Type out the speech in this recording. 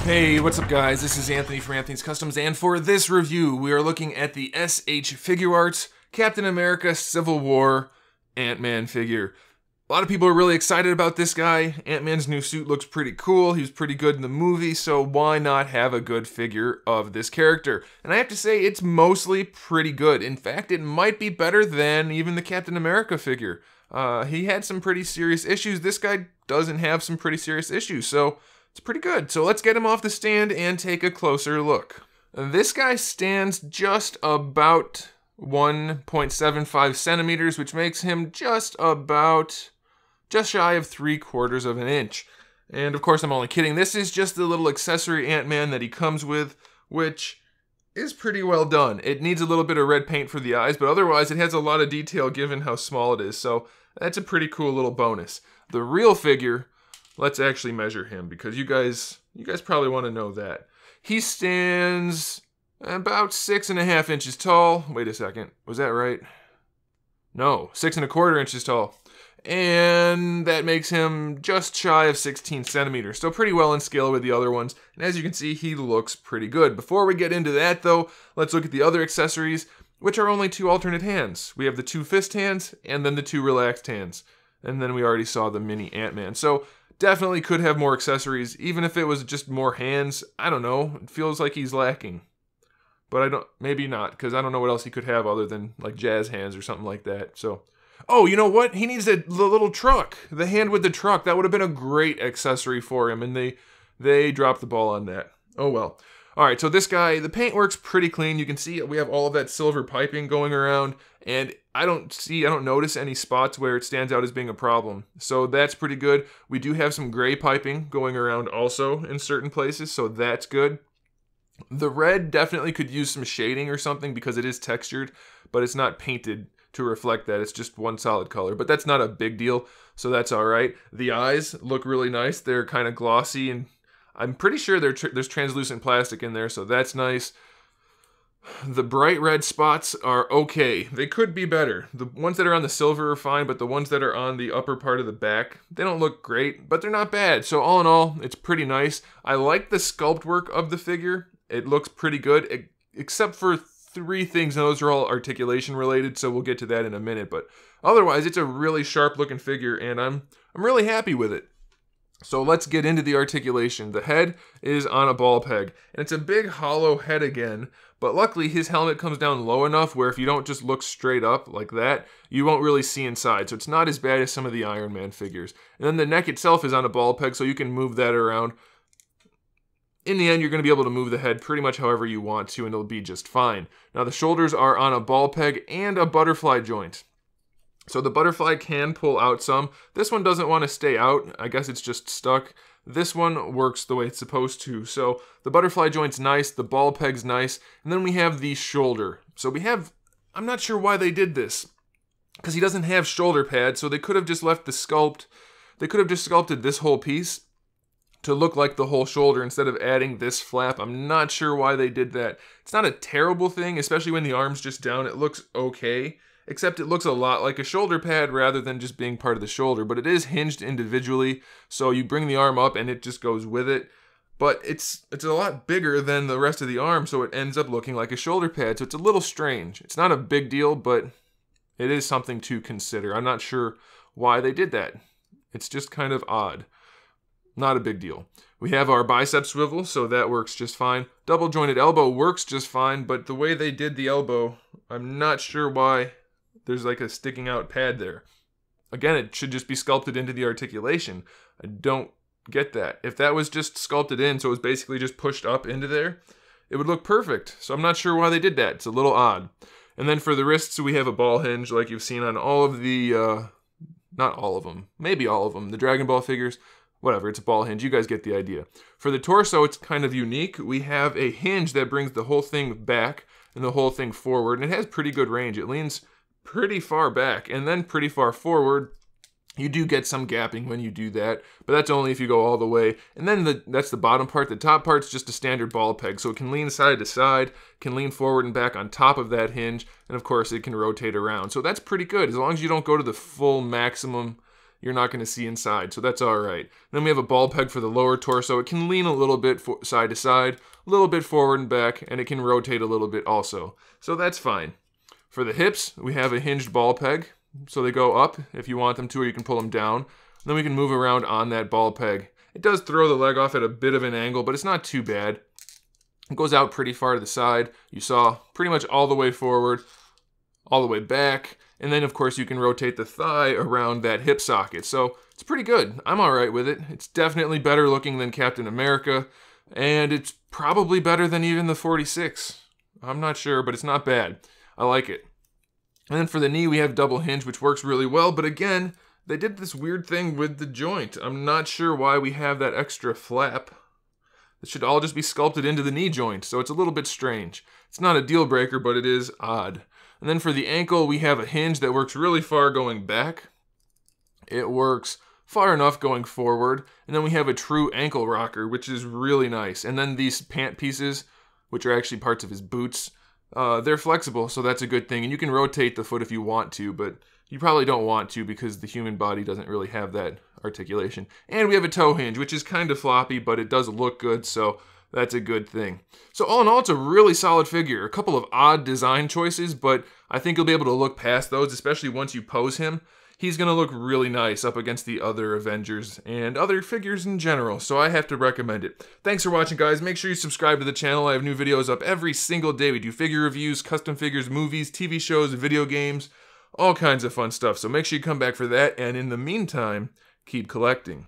Hey, what's up guys? This is Anthony from AnthonysCustoms, and for this review, we are looking at the SH Figuarts Captain America Civil War Ant-Man figure. A lot of people are really excited about this guy. Ant-Man's new suit looks pretty cool. He was pretty good in the movie, so why not have a good figure of this character? And I have to say, it's mostly pretty good. In fact, it might be better than even the Captain America figure. He had some pretty serious issues. This guy doesn't have some pretty serious issues, so it's pretty good. So let's get him off the stand and take a closer look. This guy stands just about 1.75 centimeters, which makes him just shy of 3/4 of an inch. And of course, I'm only kidding. This is just the little accessory Ant-Man that he comes with, which is pretty well done. It needs a little bit of red paint for the eyes, but otherwise it has a lot of detail given how small it is. So that's a pretty cool little bonus. The real figure, let's actually measure him because you guys probably want to know that. He stands about 6.5 inches tall. Wait a second, was that right? No, 6.25 inches tall. And that makes him just shy of 16 centimeters. So pretty well in scale with the other ones. And as you can see, he looks pretty good. Before we get into that though, let's look at the other accessories, which are only 2 alternate hands. We have the 2 fist hands and then the 2 relaxed hands. And then we already saw the mini Ant-Man. So definitely could have more accessories, even if it was just more hands. I don't know, it feels like he's lacking. But maybe not, because I don't know what else he could have other than like jazz hands or something like that. So, oh, you know what? He needs the little truck, the hand with the truck. That would have been a great accessory for him, and they dropped the ball on that. Oh well. All right, so this guy, the paint works pretty clean. You can see we have all of that silver piping going around, and I don't notice any spots where it stands out as being a problem. So that's pretty good. We do have some gray piping going around also in certain places, so that's good. The red definitely could use some shading or something because it is textured, but it's not painted to reflect that. It's just one solid color, but that's not a big deal, so that's all right. The eyes look really nice. They're kind of glossy, and I'm pretty sure there's translucent plastic in there, so that's nice. The bright red spots are okay. They could be better. The ones that are on the silver are fine, but the ones that are on the upper part of the back, they don't look great, but they're not bad. So all in all, it's pretty nice. I like the sculpt work of the figure. It looks pretty good, except for 3 things, and those are all articulation related, so we'll get to that in a minute. But otherwise, it's a really sharp looking figure, and I'm really happy with it. So let's get into the articulation. The head is on a ball peg, and it's a big hollow head again, but luckily his helmet comes down low enough where if you don't just look straight up like that, you won't really see inside, so it's not as bad as some of the Iron Man figures. And then the neck itself is on a ball peg, so you can move that around. In the end, you're going to be able to move the head pretty much however you want to, and it'll be just fine. Now the shoulders are on a ball peg and a butterfly joint. So the butterfly can pull out some. This one doesn't want to stay out. I guess it's just stuck. This one works the way it's supposed to. So the butterfly joint's nice, the ball peg's nice, and then we have the shoulder. So I'm not sure why they did this, because he doesn't have shoulder pads, so they could have just left the sculpt. They could have just sculpted this whole piece to look like the whole shoulder instead of adding this flap. I'm not sure why they did that. It's not a terrible thing, especially when the arm's just down. It looks okay. Except it looks a lot like a shoulder pad rather than just being part of the shoulder. But it is hinged individually, so you bring the arm up and it just goes with it. But it's a lot bigger than the rest of the arm, so it ends up looking like a shoulder pad. So it's a little strange. It's not a big deal, but it is something to consider. I'm not sure why they did that. It's just kind of odd. Not a big deal. We have our bicep swivel, so that works just fine. Double jointed elbow works just fine, but the way they did the elbow, I'm not sure why there's like a sticking out pad there. Again, it should just be sculpted into the articulation. I don't get that. If that was just sculpted in, so it was basically just pushed up into there, it would look perfect. So I'm not sure why they did that. It's a little odd. And then for the wrists, we have a ball hinge like you've seen on all of the, not all of them, maybe all of them, the Dragon Ball figures. Whatever, it's a ball hinge. You guys get the idea. For the torso, it's kind of unique. We have a hinge that brings the whole thing back and the whole thing forward, and it has pretty good range. It leans pretty far back and then pretty far forward. You do get some gapping when you do that, but that's only if you go all the way. And then that's the bottom part. The top part's just a standard ball peg, so it can lean side to side, can lean forward and back on top of that hinge, and of course it can rotate around. So that's pretty good, as long as you don't go to the full maximum, you're not going to see inside, so that's all right. Then we have a ball peg for the lower torso. It can lean a little bit side to side, a little bit forward and back, and it can rotate a little bit also. So that's fine. For the hips, we have a hinged ball peg. So they go up if you want them to, or you can pull them down. Then we can move around on that ball peg. It does throw the leg off at a bit of an angle, but it's not too bad. It goes out pretty far to the side. You saw pretty much all the way forward, all the way back. And then, of course, you can rotate the thigh around that hip socket. So it's pretty good. I'm all right with it. It's definitely better looking than Captain America. And it's probably better than even the 46. I'm not sure, but it's not bad. I like it. And then for the knee, we have double hinge, which works really well. But again, they did this weird thing with the joint. I'm not sure why we have that extra flap. It should all just be sculpted into the knee joint, so it's a little bit strange. It's not a deal breaker, but it is odd. And then for the ankle, we have a hinge that works really far going back. It works far enough going forward. And then we have a true ankle rocker, which is really nice. And then these pant pieces, which are actually parts of his boots, they're flexible, so that's a good thing. And you can rotate the foot if you want to, but you probably don't want to because the human body doesn't really have that articulation. And we have a toe hinge, which is kind of floppy, but it does look good, so that's a good thing. So all in all, it's a really solid figure. A couple of odd design choices, but I think you'll be able to look past those, especially once you pose him. He's going to look really nice up against the other Avengers and other figures in general, so I have to recommend it. Thanks for watching, guys. Make sure you subscribe to the channel. I have new videos up every single day. We do figure reviews, custom figures, movies, TV shows, video games, all kinds of fun stuff, so make sure you come back for that, and in the meantime, keep collecting.